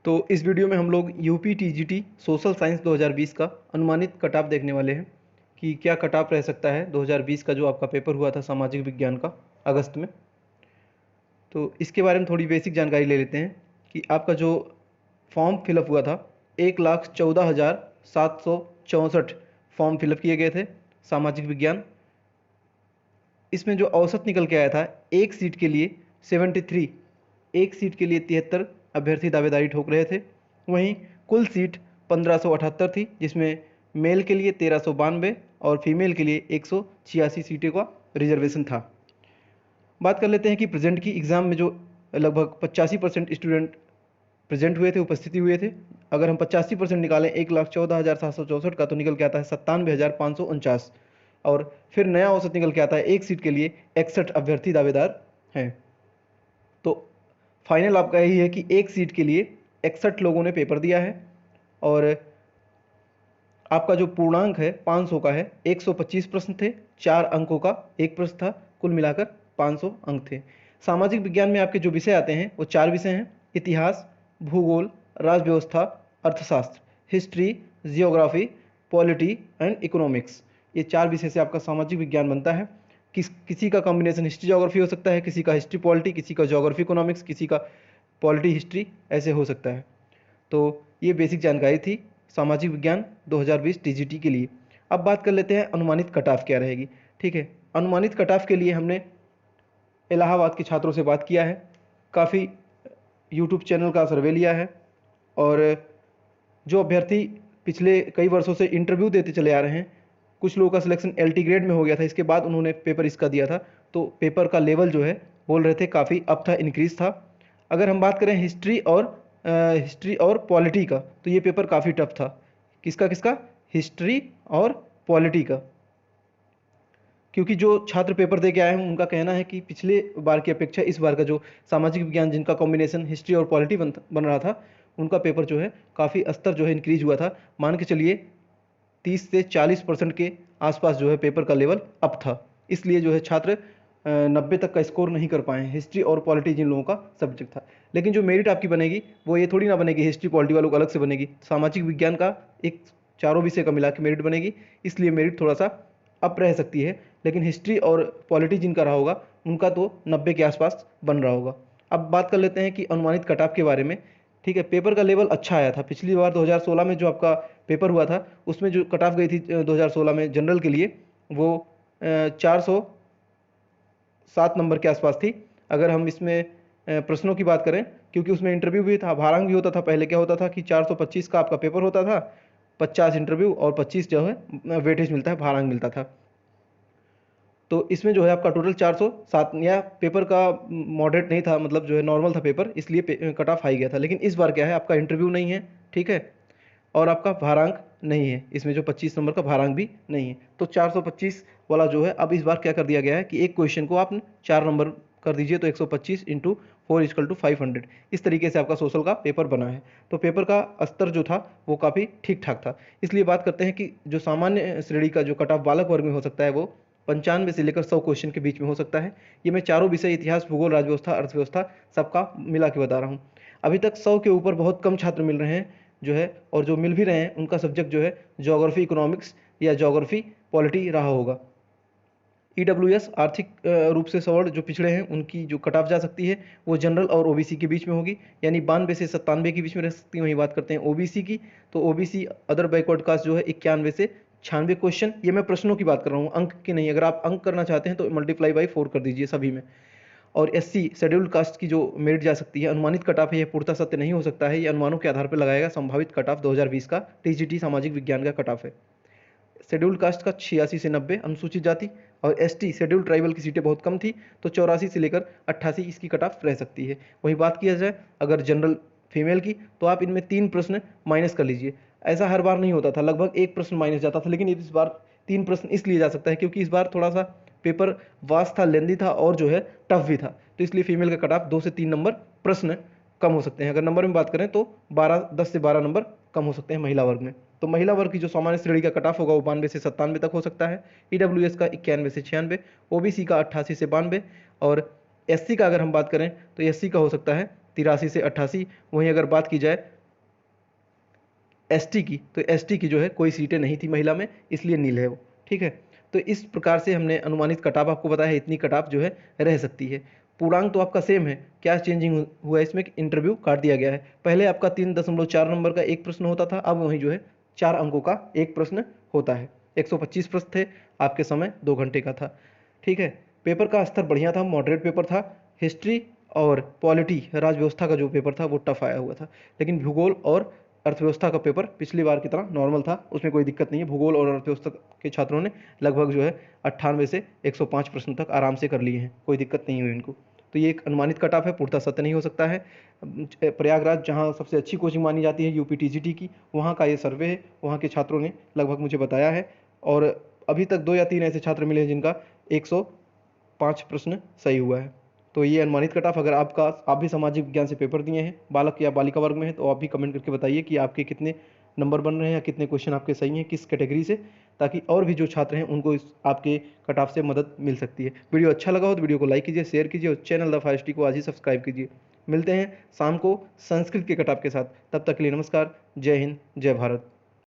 तो इस वीडियो में हम लोग यूपी टीजीटी सोशल साइंस 2020 का अनुमानित कट ऑफ देखने वाले हैं कि क्या कट ऑफ रह सकता है 2020 का जो आपका पेपर हुआ था सामाजिक विज्ञान का अगस्त में। तो इसके बारे में थोड़ी बेसिक जानकारी ले लेते हैं कि आपका जो फॉर्म फिलअप हुआ था 1,14,764 फॉर्म फिलअप किए गए थे सामाजिक विज्ञान। इसमें जो औसत निकल के आया था एक सीट के लिए 73, एक सीट के लिए 73 अभ्यर्थी दावेदारी ठोक रहे थे। वहीं कुल सीट 1578 थी, जिसमें मेल के लिए 1392 और फीमेल के लिए 186 सीटों का रिजर्वेशन था। बात कर लेते हैं कि प्रेजेंट की एग्ज़ाम में जो लगभग 85% स्टूडेंट प्रेजेंट हुए थे, उपस्थिति हुए थे। अगर हम 85% निकालें 1,14,764 का, तो निकल के आता है 97,549 और फिर नया औसत निकल के आता है एक सीट के लिए 61 अभ्यर्थी दावेदार हैं। तो फाइनल आपका यही है कि एक सीट के लिए 61 लोगों ने पेपर दिया है और आपका जो पूर्णांक है 500 का है। 125 प्रश्न थे, 4 अंकों का एक प्रश्न था, कुल मिलाकर 500 अंक थे। सामाजिक विज्ञान में आपके जो विषय आते हैं वो 4 विषय हैं: इतिहास, भूगोल, राज्य व्यवस्था, अर्थशास्त्र, history, geography, polity and economics. ये 4 विषय से आपका सामाजिक विज्ञान बनता है। किसी का कॉम्बिनेशन हिस्ट्री ज्योग्राफी हो सकता है, किसी का हिस्ट्री पॉलिटी, किसी का ज्योग्राफी इकोनॉमिक्स, किसी का पॉलिटी हिस्ट्री, ऐसे हो सकता है। तो ये बेसिक जानकारी थी सामाजिक विज्ञान 2020 टीजीटी के लिए। अब बात कर लेते हैं अनुमानित कट ऑफ क्या रहेगी। ठीक है, अनुमानित कट ऑफ के लिए हमने इलाहाबाद के छात्रों से बात किया है, काफ़ी यूट्यूब चैनल का सर्वे लिया है और जो अभ्यर्थी पिछले कई वर्षों से इंटरव्यू देते चले आ रहे हैं, कुछ लोगों का सिलेक्शन एलटी ग्रेड में हो गया था, इसके बाद उन्होंने पेपर इसका दिया था, तो पेपर का लेवल जो है बोल रहे थे काफ़ी अप था, इंक्रीज था। अगर हम बात करें हिस्ट्री और पॉलिटी का, तो ये पेपर काफ़ी टफ था। किसका किसका? हिस्ट्री और पॉलिटी का। क्योंकि जो छात्र पेपर दे के आए हैं उनका कहना है कि पिछले बार की अपेक्षा इस बार का जो सामाजिक विज्ञान जिनका कॉम्बिनेशन हिस्ट्री और पॉलिटी बन रहा था, उनका पेपर जो है काफ़ी स्तर जो है इंक्रीज हुआ था। मान के चलिए 30 से 40% के आसपास जो है पेपर का लेवल अप था। इसलिए जो है छात्र 90 तक का स्कोर नहीं कर पाए हैं, हिस्ट्री और पॉलिटी जिन लोगों का सब्जेक्ट था। लेकिन जो मेरिट आपकी बनेगी वो ये थोड़ी ना बनेगी हिस्ट्री पॉलिटी वालों को अलग से बनेगी, सामाजिक विज्ञान का एक चारों विषय का मिला के मेरिट बनेगी। इसलिए मेरिट थोड़ा सा अप रह सकती है, लेकिन हिस्ट्री और पॉलिटी जिनका रहा होगा उनका तो 90 के आसपास बन रहा होगा। अब बात कर लेते हैं कि अनुमानित कट ऑफ के बारे में। ठीक है, पेपर का लेवल अच्छा आया था। पिछली बार 2016 में जो आपका पेपर हुआ था उसमें जो कट ऑफ गई थी 2016 में जनरल के लिए, वो 407 नंबर के आसपास थी। अगर हम इसमें प्रश्नों की बात करें, क्योंकि उसमें इंटरव्यू भी था, भारांक भी होता था। पहले क्या होता था कि 425 का आपका पेपर होता था, 50 इंटरव्यू और 25 जो है वेटेज मिलता है, भारांक मिलता था। तो इसमें जो है आपका टोटल 407, या पेपर का मॉडरेट नहीं था, मतलब जो है नॉर्मल था पेपर, इसलिए कट ऑफ हाई गया था। लेकिन इस बार क्या है, आपका इंटरव्यू नहीं है, ठीक है, और आपका भारांक नहीं है, इसमें जो 25 नंबर का भारांक भी नहीं है। तो 425 वाला जो है अब इस बार क्या कर दिया गया है कि एक क्वेश्चन को आप 4 नंबर कर दीजिए, तो 125 इंटू 4 इक्वल टू 500। इस तरीके से आपका सोशल का पेपर बना है। तो पेपर का स्तर जो था वो काफ़ी ठीक ठाक था। इसलिए बात करते हैं कि जो सामान्य श्रेणी का जो कट ऑफ बालक वर्ग में हो सकता है वो 95 से लेकर 100 क्वेश्चन के बीच में हो सकता है। ये मैं चारों विषय इतिहास, भूगोल, राज्य व्यवस्था, अर्थव्यवस्था सबका मिला के बता रहा हूँ। अभी तक 100 के ऊपर बहुत कम छात्र मिल रहे हैं जो है, और जो मिल भी रहे हैं उनका सब्जेक्ट जो है ज्योग्राफी इकोनॉमिक्स या ज्योग्राफी पॉलिटी रहा होगा। ईडब्ल्यूएस आर्थिक रूप से सवर्ण जो पिछड़े हैं उनकी जो कट ऑफ जा सकती है वो जनरल और ओबीसी के बीच में होगी, यानी 92 से 97 के बीच में रह सकती है। वहीं बात करते हैं ओबीसी की, तो ओबीसी अदर बैकवर्ड कास्ट जो है 91 से 96 क्वेश्चन। ये मैं प्रश्नों की बात कर रहा हूँ, अंक की नहीं। अगर आप अंक करना चाहते हैं तो मल्टीप्लाई बाई 4 कर दीजिए सभी में। और एससी शेड्यूल्ड कास्ट की जो मेरिट जा सकती है, अनुमानित कट ऑफ है, ये पूर्णतः सत्य नहीं हो सकता है, ये अनुमानों के आधार पर लगाएगा। संभावित कट ऑफ 2020 का टीजीटी सामाजिक विज्ञान का कट ऑफ है। शेड्यूल्ड कास्ट का 86 से 90, अनुसूचित जाति और एसटी शेड्यूल्ड ट्राइबल की सीटें बहुत कम थी, तो 84 से लेकर 88 इसकी कट ऑफ रह सकती है। वही बात किया जाए अगर जनरल फीमेल की, तो आप इनमें 3 प्रश्न माइनस कर लीजिए। ऐसा हर बार नहीं होता था, लगभग 1 प्रश्न माइनस जाता था, लेकिन इस बार 3 प्रश्न इसलिए जा सकता है क्योंकि इस बार थोड़ा सा पेपर वास्ट था, लेंदी था और जो है टफ भी था, तो इसलिए फीमेल का कट ऑफ 2 से 3 नंबर प्रश्न कम हो सकते हैं। अगर नंबर में बात करें तो 10 से 12 नंबर कम हो सकते हैं महिला वर्ग में। तो महिला वर्ग की जो सामान्य श्रेणी का कट ऑफ होगा वो 92 से 97 तक हो सकता है, ईडब्ल्यूएस का 91 से 96, ओबीसी का 88 से 92, और एससी का अगर हम बात करें तो एससी का हो सकता है 83 से 88। वहीं अगर बात की जाए एसटी की, तो एसटी की जो है कोई सीटें नहीं थी महिला में, इसलिए नील है वो। ठीक है, तो इस प्रकार से हमने अनुमानित कट ऑफ आपको बताया है, इतनी कट ऑफ जो है रह सकती है। पूर्णांक तो आपका सेम है, क्या चेंजिंग हुआ है इसमें, इंटरव्यू काट दिया गया है। पहले आपका 3.4 नंबर का एक प्रश्न होता था, अब वहीं जो है 4 अंकों का एक प्रश्न होता है। 125 प्रश्न थे, आपके समय 2 घंटे का था। ठीक है, पेपर का स्तर बढ़िया था, मॉडरेट पेपर था। हिस्ट्री और पॉलिटी, राजव्यवस्था का जो पेपर था वो टफ आया हुआ था, लेकिन भूगोल और अर्थव्यवस्था का पेपर पिछली बार की तरह नॉर्मल था, उसमें कोई दिक्कत नहीं है। भूगोल और अर्थव्यवस्था के छात्रों ने लगभग जो है 98 से 105 प्रश्न तक आराम से कर लिए हैं, कोई दिक्कत नहीं हुई इनको। तो ये एक अनुमानित कट ऑफ है, पूर्णतः सत्य नहीं हो सकता है। प्रयागराज जहाँ सबसे अच्छी कोचिंग मानी जाती है यूपी टीजीटी की, वहाँ का ये सर्वे है, वहाँ के छात्रों ने लगभग मुझे बताया है। और अभी तक 2 या 3 ऐसे छात्र मिले हैं जिनका 105 प्रश्न सही हुआ है। तो ये अनुमानित कट ऑफ, अगर आप भी सामाजिक विज्ञान से पेपर दिए हैं, बालक या बालिका वर्ग में है, तो आप भी कमेंट करके बताइए कि आपके कितने नंबर बन रहे हैं या कितने क्वेश्चन आपके सही हैं, किस कैटेगरी से, ताकि और भी जो छात्र हैं उनको इस आपके कट ऑफ से मदद मिल सकती है। वीडियो अच्छा लगा हो तो वीडियो को लाइक कीजिए, शेयर कीजिए और चैनल द 5T को आज ही सब्सक्राइब कीजिए। मिलते हैं शाम को संस्कृत के कट ऑफ के साथ, तब तक के लिए नमस्कार। जय हिंद, जय भारत।